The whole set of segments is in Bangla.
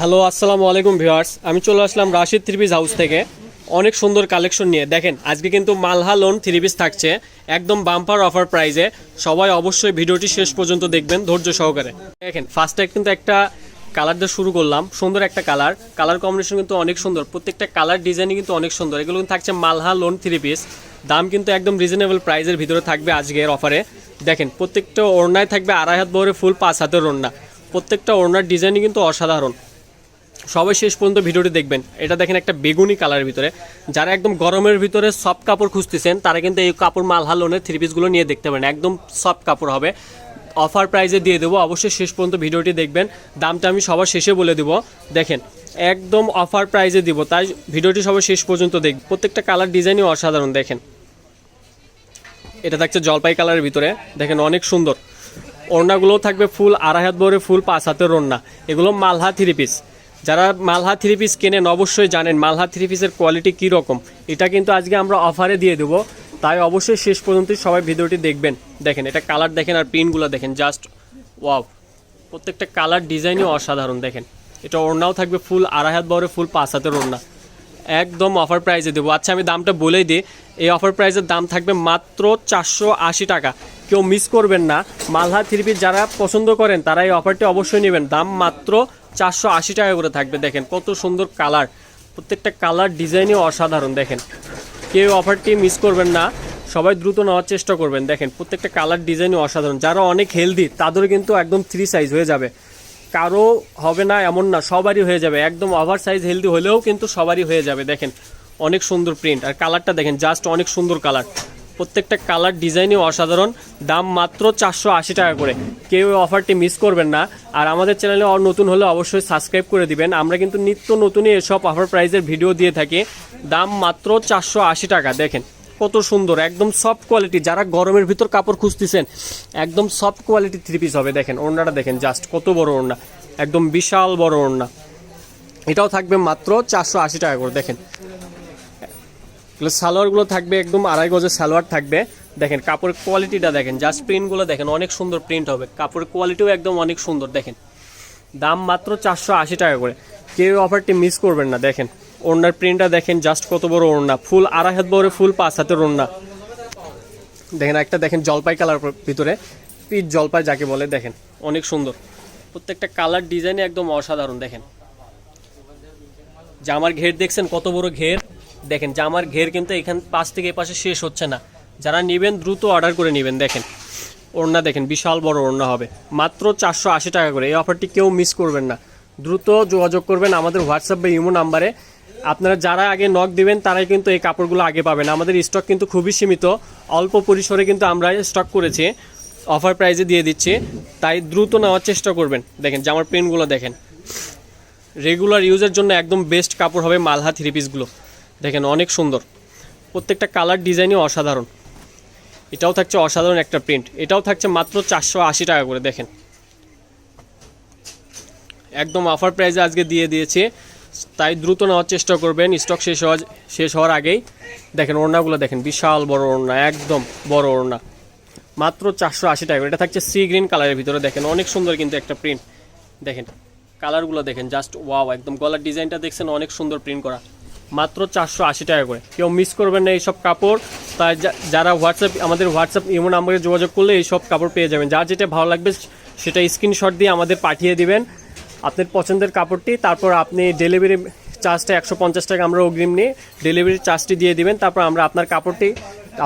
হ্যালো আসসালামু আলাইকুম ভিউয়ার্স, আমি চলে আসলাম রাশিদ থ্রি পিস হাউস থেকে অনেক সুন্দর কালেকশন নিয়ে। দেখেন আজকে কিন্তু মালহা লোন থ্রি পিস থাকছে একদম বাম্পার অফার প্রাইজে। সবাই অবশ্যই ভিডিওটি শেষ পর্যন্ত দেখবেন ধৈর্য সহকারে। দেখেন ফার্স্টে কিন্তু একটা কালার দিয়ে শুরু করলাম, সুন্দর একটা কালার কম্বিনেশন কিন্তু অনেক সুন্দর, প্রত্যেকটা কালার ডিজাইনই কিন্তু অনেক সুন্দর। এগুলো কিন্তু থাকছে মালহা লোন থ্রি পিস, দাম কিন্তু একদম রিজনেবল প্রাইসের ভিতরে থাকবে আজকের অফারে। দেখেন প্রত্যেকটা ওড়নায় থাকবে 2.5 হাত বহরে ফুল 5 হাতের ওড়না, প্রত্যেকটা ওড়নার ডিজাইনই কিন্তু অসাধারণ। সবাই শেষ পর্যন্ত ভিডিওটি দেখবেন। এটা দেখেন একটা বেগুনি কালারের ভিতরে, যারা একদম গরমের ভিতরে সফট কাপড় খুঁজতেছেন তারা কিন্তু এই কাপড় মালহা লোনের থ্রি পিসগুলো নিয়ে দেখতে পারেন, একদম সফট কাপড় হবে। অফার প্রাইসে দিয়ে দেবো, অবশ্যই শেষ পর্যন্ত ভিডিওটি দেখবেন। দামটা আমি সবার শেষে বলে দেবো। দেখেন একদম অফার প্রাইসে দিব, তাই ভিডিওটি সবাই শেষ পর্যন্ত দেখবেন। প্রত্যেকটা কালার ডিজাইনই অসাধারণ। দেখেন এটা থাকছে জলপাই কালারের ভিতরে, দেখেন অনেক সুন্দর। ওড়নাগুলোও থাকবে ফুল 2.5 হাত বহরে ফুল 5 হাতের ওড়না। এগুলো মালহা থ্রি পিস, যারা মালহা থ্রি পিস কেনেন অবশ্যই জানেন মালহা থ্রি পিসের কোয়ালিটি কীরকম। এটা কিন্তু আজকে আমরা অফারে দিয়ে দেবো, তাই অবশ্যই শেষ পর্যন্ত সবাই ভিডিওটি দেখবেন। দেখেন এটা কালার দেখেন আর প্রিন্টগুলো দেখেন, জাস্ট ওয়াও। প্রত্যেকটা কালার ডিজাইনই অসাধারণ। দেখেন এটা ওড়নাও থাকবে ফুল 2.5 হাত বহরে ফুল 5 হাতের ওড়না, একদম অফার প্রাইসে দেবো। আচ্ছা আমি দামটা বলেই দিই, এই অফার প্রাইসের দাম থাকবে মাত্র 480 টাকা। কেউ মিস করবেন না। মালহা থ্রি পিস যারা পছন্দ করেন তারা এই অফারটি অবশ্যই নেবেন। দাম মাত্র 480 টাকা করে থাকবে। দেখেন কত সুন্দর কালার, প্রত্যেকটা কালার ডিজাইনই অসাধারণ। দেখেন কেউ অফারটি মিস করবেন না, সবাই দ্রুত নেওয়ার চেষ্টা করবেন। দেখেন প্রত্যেকটা কালার ডিজাইনই অসাধারণ। যারা অনেক হেলদি তাদেরও কিন্তু একদম 3 সাইজ হয়ে যাবে, কারো হবে না এমন না, সবারই হয়ে যাবে। একদম ওভার সাইজ হেলদি হলেও কিন্তু সবারই হয়ে যাবে। দেখেন অনেক সুন্দর প্রিন্ট আর কালারটা দেখেন, জাস্ট অনেক সুন্দর কালার। প্রত্যেকটা কালার ডিজাইনই অসাধারণ। দাম মাত্র 480 টাকা করে, কেউ অফারটি মিস করবেন না। আর আমাদের চ্যানেলে নতুন হলে অবশ্যই সাবস্ক্রাইব করে দিবেন। আমরা কিন্তু নিত্য নতুনই এসব অফার প্রাইজের ভিডিও দিয়ে থাকি। দাম মাত্র 480 টাকা। দেখেন কত সুন্দর, একদম সফট কোয়ালিটি। যারা গরমের ভিতর কাপড় খুঁজতেছেন একদম সফট কোয়ালিটি থ্রি পিস হবে। দেখেন ওড়নাটা দেখেন, জাস্ট কত বড় ওড়না, একদম বিশাল বড় ওড়না। এটাও থাকবে মাত্র 480 টাকা করে। দেখেন সালোয়ারগুলো থাকবে একদম 2.5 গজের সালোয়ার থাকবে। দেখেন কাপড়ের কোয়ালিটিটা দেখেন, জাস্ট প্রিন্টগুলো দেখেন অনেক সুন্দর প্রিন্ট হবে, কাপড়ের কোয়ালিটিও একদম অনেক সুন্দর। দেখেন দাম মাত্র 480 টাকা করে, কেউ অফারটি মিস করবেন না। দেখেন ওড়নার প্রিন্টটা দেখেন, জাস্ট কত বড় ওড়না, ফুল 2.5 হাত বহরে ফুল 5 হাতের ওড়না। দেখেন একটা দেখেন জলপাই কালার ভিতরে, পিচ জলপাই যাকে বলে, দেখেন অনেক সুন্দর। প্রত্যেকটা কালার ডিজাইনে একদম অসাধারণ। দেখেন জামার ঘের দেখছেন কত বড় ঘের। দেখেন জামার ঘের কিন্তু এখান পাশ থেকে এ পাশে শেষ হচ্ছে না। যারা নেবেন দ্রুত অর্ডার করে নেবেন। দেখেন ওড়না দেখেন, বিশাল বড় ওড়না হবে, মাত্র 480 টাকা করে। এই অফারটি কেউ মিস করবেন না, দ্রুত যোগাযোগ করবেন আমাদের হোয়াটসঅ্যাপ বা ইমো নাম্বারে। আপনারা যারা আগে নক দিবেন তারাই কিন্তু এই কাপড়গুলো আগে পাবেন। আমাদের স্টক কিন্তু খুবই সীমিত, অল্প পরিসরে কিন্তু আমরা স্টক করেছি, অফার প্রাইসে দিয়ে দিচ্ছি, তাই দ্রুত নেওয়ার চেষ্টা করবেন। দেখেন জামার প্রিন্টগুলো দেখেন, রেগুলার ইউজের জন্য একদম বেস্ট কাপড় হবে মালহা থ্রি পিসগুলো। দেখেন অনেক সুন্দর, প্রত্যেকটা কালার ডিজাইনই অসাধারণ। এটাও থাকছে অসাধারণ একটা প্রিন্ট, এটাও থাকছে মাত্র 480 টাকা করে। দেখেন একদম অফার প্রাইসে আজকে দিয়ে দিয়েছে, তাই দ্রুত নেওয়ার চেষ্টা করবেন স্টক শেষ হওয়ার আগেই। দেখেন ওড়নাগুলো দেখেন, বিশাল বড় ওড়না, একদম বড় ওড়না, মাত্র 480 টাকা। এটা থাকছে সি গ্রিন কালারের ভিতরে। দেখেন অনেক সুন্দর কিন্তু একটা প্রিন্ট। দেখেন কালারগুলো দেখেন, জাস্ট ওয়াও। একদম গলার ডিজাইনটা দেখছেন অনেক সুন্দর প্রিন্ট করা, মাত্র 480 টাকা করে। কেউ মিস করবেন না এইসব কাপড়। তাই যারা আমাদের হোয়াটসঅ্যাপ ইমো নাম্বারে যোগাযোগ করলে এইসব কাপড় পেয়ে যাবেন। যার যেটা ভালো লাগবে সেটা স্ক্রিনশট দিয়ে আমাদের পাঠিয়ে দিবেন আপনার পছন্দের কাপড়টি। তারপর আপনি ডেলিভারি চার্জটা 150 টাকা আমরা অগ্রিম নিয়ে ডেলিভারি চার্জটি দিয়ে দিবেন। তারপর আমরা আপনার কাপড়টি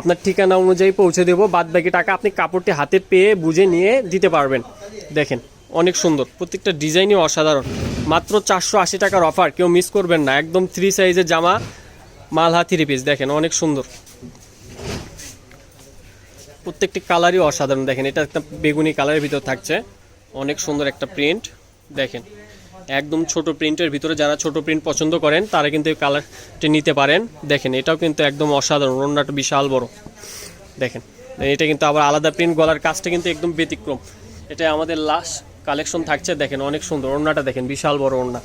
আপনার ঠিকানা অনুযায়ী পৌঁছে দেবো, বাদ বাকি টাকা আপনি কাপড়টি হাতে পেয়ে বুঝে নিয়ে দিতে পারবেন। দেখেন অনেক সুন্দর, প্রত্যেকটা ডিজাইনই অসাধারণ। মাত্র 480 টাকার অফার, কেউ মিস করবেন না। একদম 3 সাইজের জামা মালহা থ্রি পিস। দেখেন অনেক সুন্দর, প্রত্যেকটি কালারই অসাধারণ। দেখেন এটা একটা বেগুনি কালারের ভিতর থাকছে, অনেক সুন্দর একটা প্রিন্ট। দেখেন একদম ছোট প্রিন্টের ভিতরে, যারা ছোট প্রিন্ট পছন্দ করেন তারা কিন্তু এই কালারটি নিতে পারেন। দেখেন এটাও কিন্তু একদম অসাধারণ, ওড়নাটা বিশাল বড়। দেখেন এটা কিন্তু আবার আলাদা প্রিন্ট, গলার কাজটা কিন্তু একদম ব্যতিক্রম। এটা আমাদের লাস্ট কালেকশন থাকছে। দেখেন অনেক সুন্দর ওড়নাটা, দেখেন বিশাল বড় ওড়না,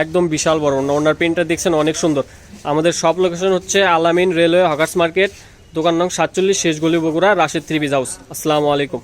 একদম বিশাল বড় ওড়না। ওড়নার প্রিন্টটা দেখছেন অনেক সুন্দর। আমাদের সব লোকেশন হচ্ছে আলামিন রেলওয়ে হকার্স মার্কেট, দোকান নং 47, শেষ গলি, Bogura, Rashid three piece house. আসসালামু আলাইকুম।